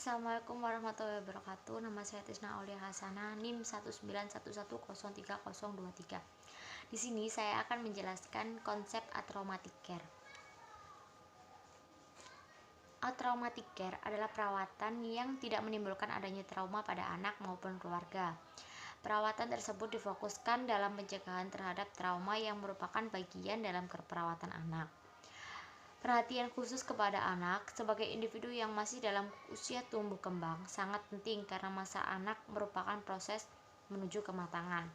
Assalamualaikum warahmatullahi wabarakatuh. Nama saya Tisna Aulia Hasana, NIM 191103023. Di sini saya akan menjelaskan konsep atraumatic care. Atraumatic care adalah perawatan yang tidak menimbulkan adanya trauma pada anak maupun keluarga. Perawatan tersebut difokuskan dalam pencegahan terhadap trauma yang merupakan bagian dalam keperawatan anak. Perhatian khusus kepada anak sebagai individu yang masih dalam usia tumbuh kembang sangat penting karena masa anak merupakan proses menuju kematangan.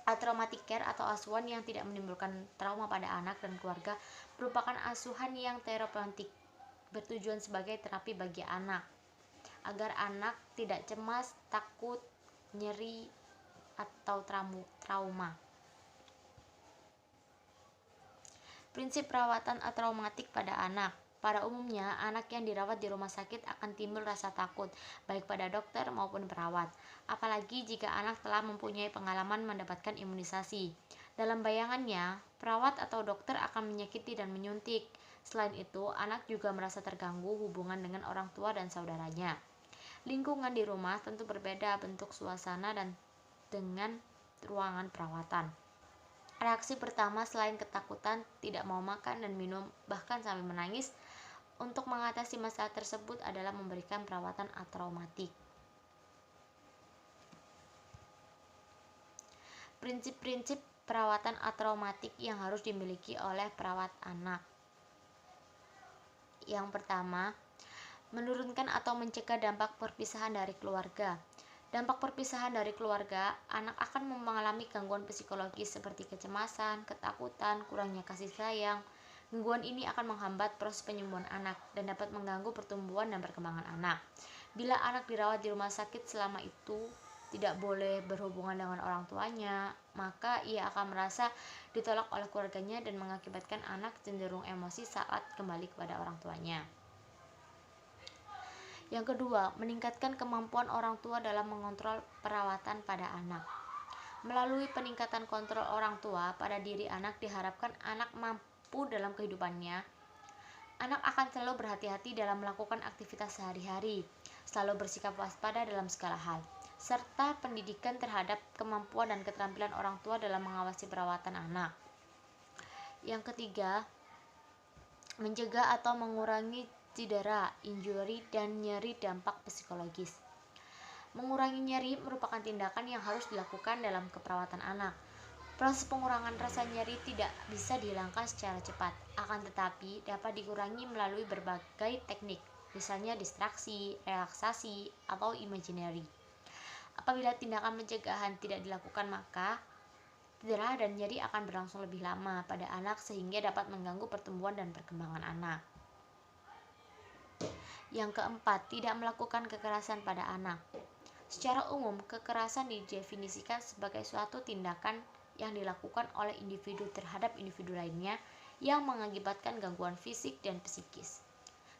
Atraumatic care atau asuhan yang tidak menimbulkan trauma pada anak dan keluarga merupakan asuhan yang terapeutik, bertujuan sebagai terapi bagi anak agar anak tidak cemas, takut, nyeri, atau trauma. Prinsip perawatan atraumatik pada anak. Pada umumnya, anak yang dirawat di rumah sakit akan timbul rasa takut, baik pada dokter maupun perawat. Apalagi jika anak telah mempunyai pengalaman mendapatkan imunisasi. Dalam bayangannya, perawat atau dokter akan menyakiti dan menyuntik. Selain itu, anak juga merasa terganggu hubungan dengan orang tua dan saudaranya. Lingkungan di rumah tentu berbeda bentuk suasana dan dengan ruangan perawatan. Reaksi pertama selain ketakutan, tidak mau makan dan minum, bahkan sampai menangis, untuk mengatasi masalah tersebut adalah memberikan perawatan atraumatik. Prinsip-prinsip perawatan atraumatik yang harus dimiliki oleh perawat anak. Yang pertama, menurunkan atau mencegah dampak perpisahan dari keluarga. Dampak perpisahan dari keluarga, anak akan mengalami gangguan psikologis seperti kecemasan, ketakutan, kurangnya kasih sayang. Gangguan ini akan menghambat proses penyembuhan anak dan dapat mengganggu pertumbuhan dan perkembangan anak. Bila anak dirawat di rumah sakit selama itu tidak boleh berhubungan dengan orang tuanya, maka ia akan merasa ditolak oleh keluarganya dan mengakibatkan anak cenderung emosi saat kembali kepada orang tuanya. Yang kedua, meningkatkan kemampuan orang tua dalam mengontrol perawatan pada anak. Melalui peningkatan kontrol orang tua pada diri anak diharapkan anak mampu dalam kehidupannya. Anak akan selalu berhati-hati dalam melakukan aktivitas sehari-hari, selalu bersikap waspada dalam segala hal, serta pendidikan terhadap kemampuan dan keterampilan orang tua dalam mengawasi perawatan anak. Yang ketiga, mencegah atau mengurangi cedera, injury, dan nyeri dampak psikologis. Mengurangi nyeri merupakan tindakan yang harus dilakukan dalam keperawatan anak. Proses pengurangan rasa nyeri tidak bisa dihilangkan secara cepat, akan tetapi dapat dikurangi melalui berbagai teknik, misalnya distraksi, relaksasi, atau imaginary. Apabila tindakan pencegahan tidak dilakukan, maka cedera dan nyeri akan berlangsung lebih lama pada anak sehingga dapat mengganggu pertumbuhan dan perkembangan anak. Yang keempat, tidak melakukan kekerasan pada anak. Secara umum, kekerasan didefinisikan sebagai suatu tindakan yang dilakukan oleh individu terhadap individu lainnya yang mengakibatkan gangguan fisik dan psikis.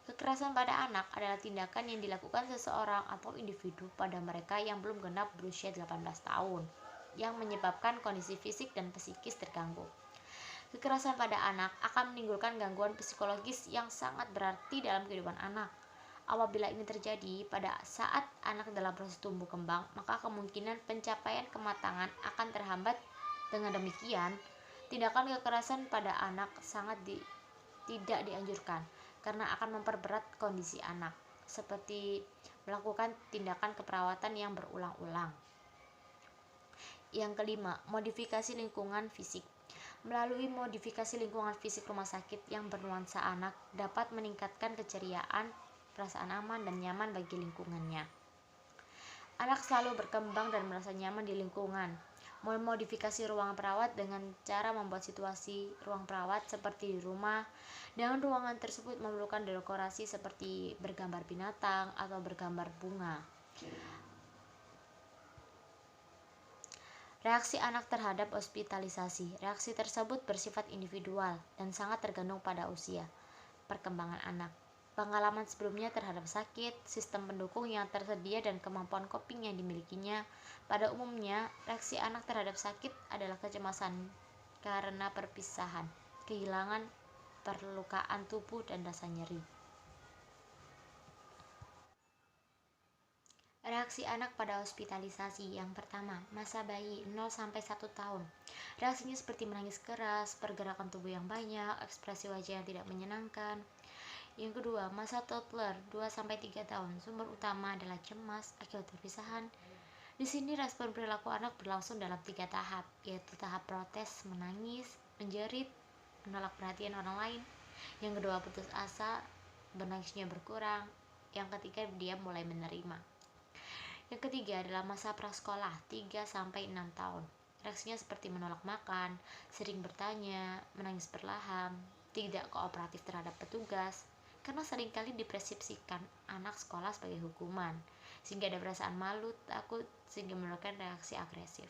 Kekerasan pada anak adalah tindakan yang dilakukan seseorang atau individu pada mereka yang belum genap berusia 18 tahun, yang menyebabkan kondisi fisik dan psikis terganggu. Kekerasan pada anak akan menimbulkan gangguan psikologis yang sangat berarti dalam kehidupan anak. Apabila ini terjadi pada saat anak dalam proses tumbuh kembang, maka kemungkinan pencapaian kematangan akan terhambat. Dengan demikian, tindakan kekerasan pada anak sangat tidak dianjurkan karena akan memperberat kondisi anak, seperti melakukan tindakan keperawatan yang berulang-ulang. Yang kelima, modifikasi lingkungan fisik. Melalui modifikasi lingkungan fisik rumah sakit yang bernuansa anak dapat meningkatkan keceriaan, perasaan aman dan nyaman bagi lingkungannya. Anak selalu berkembang dan merasa nyaman di lingkungan. Memodifikasi ruang perawat dengan cara membuat situasi ruang perawat seperti di rumah, dengan ruangan tersebut memerlukan dekorasi seperti bergambar binatang atau bergambar bunga. Reaksi anak terhadap hospitalisasi. Reaksi tersebut bersifat individual dan sangat tergantung pada usia, perkembangan anak, pengalaman sebelumnya terhadap sakit, sistem pendukung yang tersedia, dan kemampuan coping yang dimilikinya. Pada umumnya, reaksi anak terhadap sakit adalah kecemasan karena perpisahan, kehilangan, perlukaan tubuh, dan rasa nyeri. Reaksi anak pada hospitalisasi. Yang pertama, masa bayi 0-1 tahun. Reaksinya seperti menangis keras, pergerakan tubuh yang banyak, ekspresi wajah yang tidak menyenangkan. Yang kedua, masa toddler 2-3 tahun. Sumber utama adalah cemas akibat perpisahan. Di sini respon perilaku anak berlangsung dalam 3 tahap, yaitu tahap protes, menangis, menjerit, menolak perhatian orang lain. Yang kedua, putus asa, menangisnya berkurang. Yang ketiga, dia mulai menerima. Yang ketiga adalah masa prasekolah 3-6 tahun. Reaksinya seperti menolak makan, sering bertanya, menangis perlahan, tidak kooperatif terhadap petugas, karena seringkali dipersepsikan anak sekolah sebagai hukuman, sehingga ada perasaan malu, takut, sehingga menyebabkan reaksi agresif.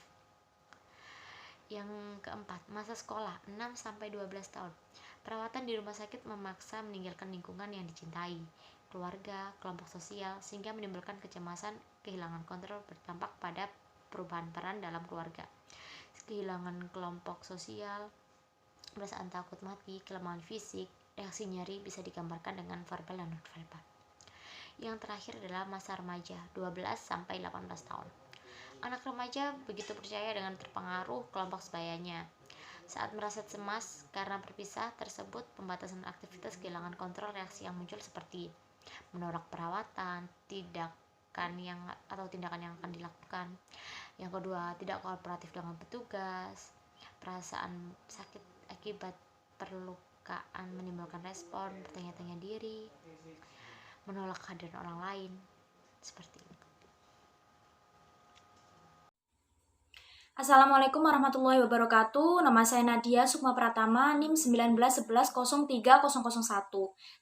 Yang keempat, masa sekolah 6-12 tahun. Perawatan di rumah sakit memaksa meninggalkan lingkungan yang dicintai, keluarga, kelompok sosial, sehingga menimbulkan kecemasan, kehilangan kontrol, berdampak pada perubahan peran dalam keluarga, kehilangan kelompok sosial, perasaan takut mati, kelemahan fisik, reaksi nyeri bisa digambarkan dengan verbal dan non-verbal. Yang terakhir adalah masa remaja 12-18 tahun. Anak remaja begitu percaya dengan terpengaruh kelompok sebayanya. Saat merasa cemas karena berpisah tersebut, pembatasan aktivitas, kehilangan kontrol, reaksi yang muncul seperti menolak perawatan, tindakan yang akan dilakukan. Yang kedua, tidak kooperatif dengan petugas, perasaan sakit akibat perlukaan menimbulkan respon, bertanya-tanya diri, menolak kehadiran orang lain, seperti itu. Assalamualaikum warahmatullahi wabarakatuh. Nama saya Nadia Sukma Pratama, NIM 19110301.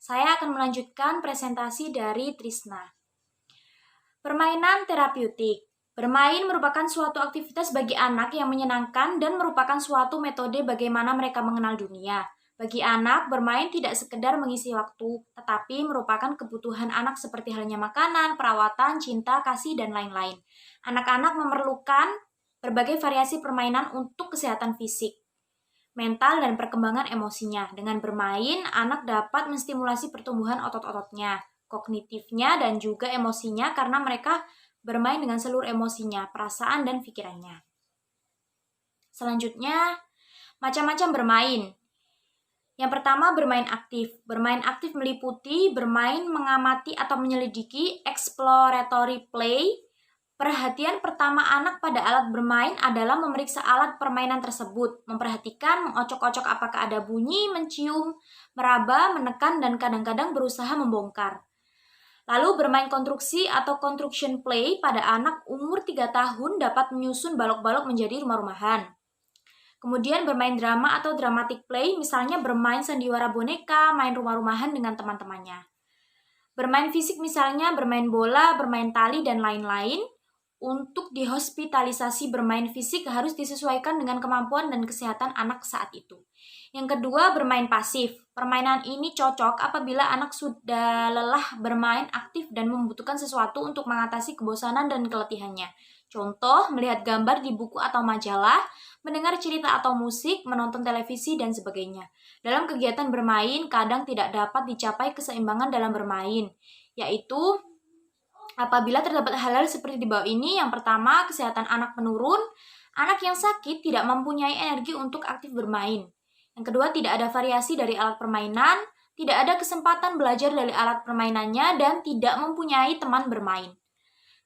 Saya akan melanjutkan presentasi dari Trisna. Permainan terapeutik. Bermain merupakan suatu aktivitas bagi anak yang menyenangkan dan merupakan suatu metode bagaimana mereka mengenal dunia. Bagi anak, bermain tidak sekedar mengisi waktu, tetapi merupakan kebutuhan anak seperti halnya makanan, perawatan, cinta, kasih, dan lain-lain. Anak-anak memerlukan berbagai variasi permainan untuk kesehatan fisik, mental, dan perkembangan emosinya. Dengan bermain, anak dapat menstimulasi pertumbuhan otot-ototnya, kognitifnya, dan juga emosinya karena mereka bermain dengan seluruh emosinya, perasaan, dan pikirannya. Selanjutnya, macam-macam bermain. Yang pertama, bermain aktif. Bermain aktif meliputi bermain mengamati atau menyelidiki, exploratory play. Perhatian pertama anak pada alat bermain adalah memeriksa alat permainan tersebut, memperhatikan, mengocok-ocok apakah ada bunyi, mencium, meraba, menekan, dan kadang-kadang berusaha membongkar. Lalu bermain konstruksi atau construction play pada anak umur 3 tahun dapat menyusun balok-balok menjadi rumah-rumahan. Kemudian bermain drama atau dramatic play, misalnya bermain sandiwara boneka, main rumah-rumahan dengan teman-temannya. Bermain fisik misalnya bermain bola, bermain tali, dan lain-lain. Untuk dihospitalisasi bermain fisik harus disesuaikan dengan kemampuan dan kesehatan anak saat itu. Yang kedua, bermain pasif. Permainan ini cocok apabila anak sudah lelah bermain aktif dan membutuhkan sesuatu untuk mengatasi kebosanan dan keletihannya. Contoh, melihat gambar di buku atau majalah, mendengar cerita atau musik, menonton televisi, dan sebagainya. Dalam kegiatan bermain, kadang tidak dapat dicapai keseimbangan dalam bermain, yaitu apabila terdapat hal-hal seperti di bawah ini. Yang pertama, kesehatan anak menurun. Anak yang sakit tidak mempunyai energi untuk aktif bermain. Yang kedua, tidak ada variasi dari alat permainan, tidak ada kesempatan belajar dari alat permainannya, dan tidak mempunyai teman bermain.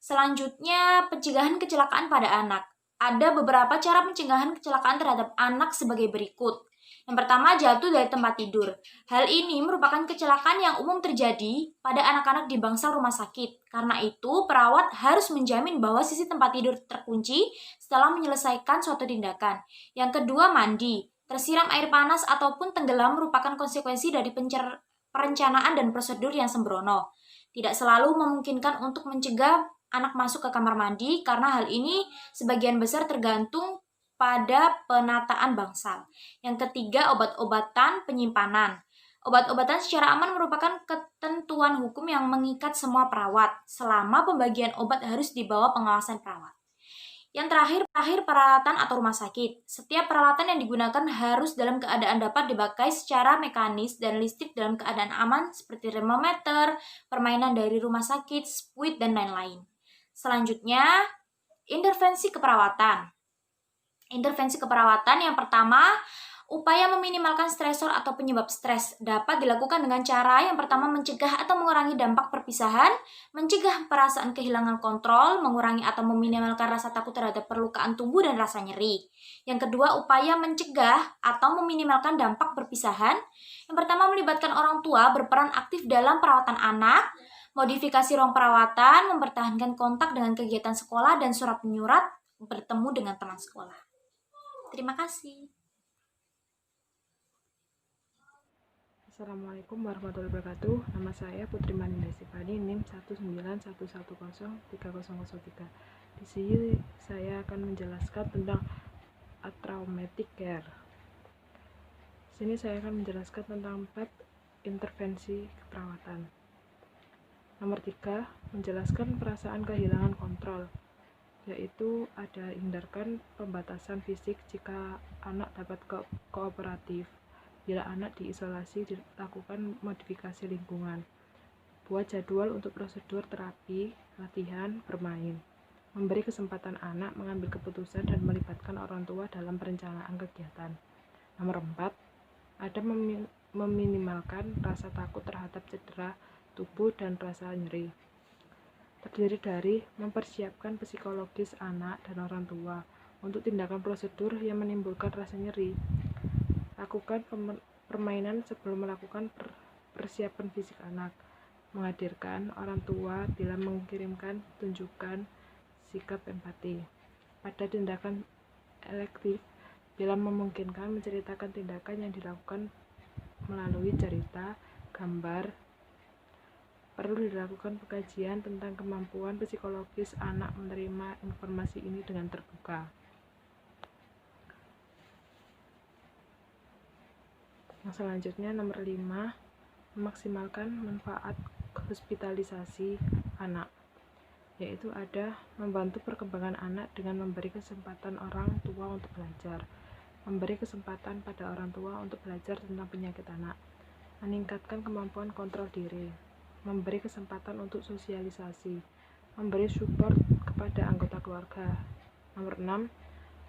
Selanjutnya, pencegahan kecelakaan pada anak. Ada beberapa cara pencegahan kecelakaan terhadap anak sebagai berikut. Yang pertama, jatuh dari tempat tidur. Hal ini merupakan kecelakaan yang umum terjadi pada anak-anak di bangsal rumah sakit. Karena itu, perawat harus menjamin bahwa sisi tempat tidur terkunci setelah menyelesaikan suatu tindakan. Yang kedua, mandi. Tersiram air panas ataupun tenggelam merupakan konsekuensi dari perencanaan dan prosedur yang sembrono. Tidak selalu memungkinkan untuk mencegah anak masuk ke kamar mandi karena hal ini sebagian besar tergantung pada penataan bangsal. Yang ketiga, obat-obatan penyimpanan. Obat-obatan secara aman merupakan ketentuan hukum yang mengikat semua perawat. Selama pembagian obat harus di bawah pengawasan perawat. Yang terakhir, peralatan atau rumah sakit. Setiap peralatan yang digunakan harus dalam keadaan dapat dipakai secara mekanis dan listrik dalam keadaan aman seperti termometer, permainan dari rumah sakit, spuit, dan lain-lain. Selanjutnya, intervensi keperawatan. Intervensi keperawatan yang pertama, upaya meminimalkan stresor atau penyebab stres dapat dilakukan dengan cara yang pertama mencegah atau mengurangi dampak perpisahan, mencegah perasaan kehilangan kontrol, mengurangi atau meminimalkan rasa takut terhadap perlukaan tubuh dan rasa nyeri. Yang kedua, upaya mencegah atau meminimalkan dampak perpisahan. Yang pertama melibatkan orang tua berperan aktif dalam perawatan anak, modifikasi ruang perawatan, mempertahankan kontak dengan kegiatan sekolah dan surat menyurat, bertemu dengan teman sekolah. Terima kasih. Assalamualaikum warahmatullahi wabarakatuh. Nama saya Putri Maninda Sifani, NIM 191101303. Di sini saya akan menjelaskan tentang traumatic care. Di sini saya akan menjelaskan tentang 4 intervensi keperawatan. Nomor 3, menjelaskan perasaan kehilangan kontrol, yaitu ada hindarkan pembatasan fisik jika anak dapat kooperatif. Bila anak diisolasi, dilakukan modifikasi lingkungan. Buat jadwal untuk prosedur terapi, latihan, bermain. Memberi kesempatan anak mengambil keputusan dan melibatkan orang tua dalam perencanaan kegiatan. Nomor 4, ada meminimalkan rasa takut terhadap cedera tubuh dan rasa nyeri. Terdiri dari mempersiapkan psikologis anak dan orang tua untuk tindakan prosedur yang menimbulkan rasa nyeri. Lakukan permainan sebelum melakukan persiapan fisik anak. Menghadirkan orang tua bila mengirimkan tunjukkan sikap empati. Pada tindakan elektif, bila memungkinkan menceritakan tindakan yang dilakukan melalui cerita, gambar. Perlu dilakukan pengkajian tentang kemampuan psikologis anak menerima informasi ini dengan terbuka. Yang selanjutnya, nomor 5, memaksimalkan manfaat hospitalisasi anak, yaitu ada membantu perkembangan anak dengan memberi kesempatan orang tua untuk belajar, memberi kesempatan pada orang tua untuk belajar tentang penyakit anak, meningkatkan kemampuan kontrol diri, memberi kesempatan untuk sosialisasi, memberi support kepada anggota keluarga. Nomor 6,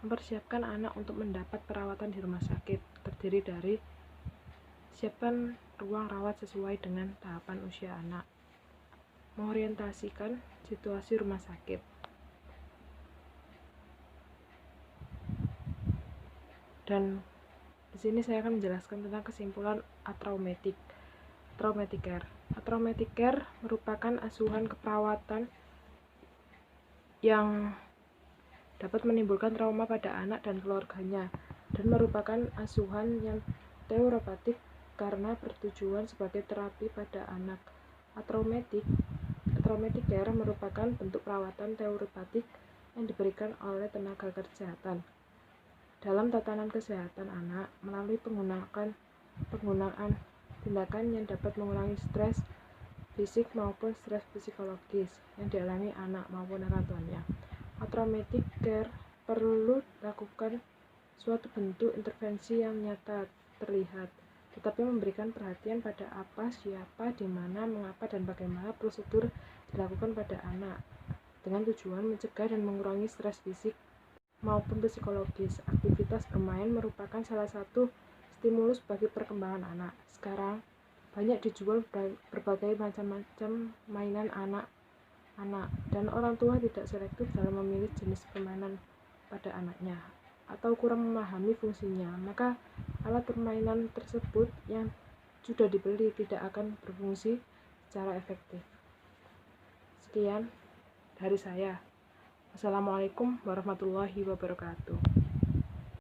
mempersiapkan anak untuk mendapat perawatan di rumah sakit, terdiri dari siapkan ruang rawat sesuai dengan tahapan usia anak, mengorientasikan situasi rumah sakit. Dan di sini saya akan menjelaskan tentang kesimpulan traumatic care. Traumatic care merupakan asuhan keperawatan yang dapat menimbulkan trauma pada anak dan keluarganya dan merupakan asuhan yang terapeutik karena bertujuan sebagai terapi pada anak. Traumatic care merupakan bentuk perawatan terapeutik yang diberikan oleh tenaga kesehatan dalam tatanan kesehatan anak melalui penggunaan tindakan yang dapat mengurangi stres fisik maupun stres psikologis yang dialami anak maupun orang tuanya. Traumatic care perlu dilakukan suatu bentuk intervensi yang nyata terlihat, tetapi memberikan perhatian pada apa, siapa, di mana, mengapa, dan bagaimana prosedur dilakukan pada anak dengan tujuan mencegah dan mengurangi stres fisik maupun psikologis. Aktivitas bermain merupakan salah satu stimulus bagi perkembangan anak. Sekarang banyak dijual berbagai macam mainan anak dan orang tua tidak selektif dalam memilih jenis permainan pada anaknya atau kurang memahami fungsinya, maka alat permainan tersebut yang sudah dibeli tidak akan berfungsi secara efektif. Sekian dari saya. Wassalamualaikum warahmatullahi wabarakatuh.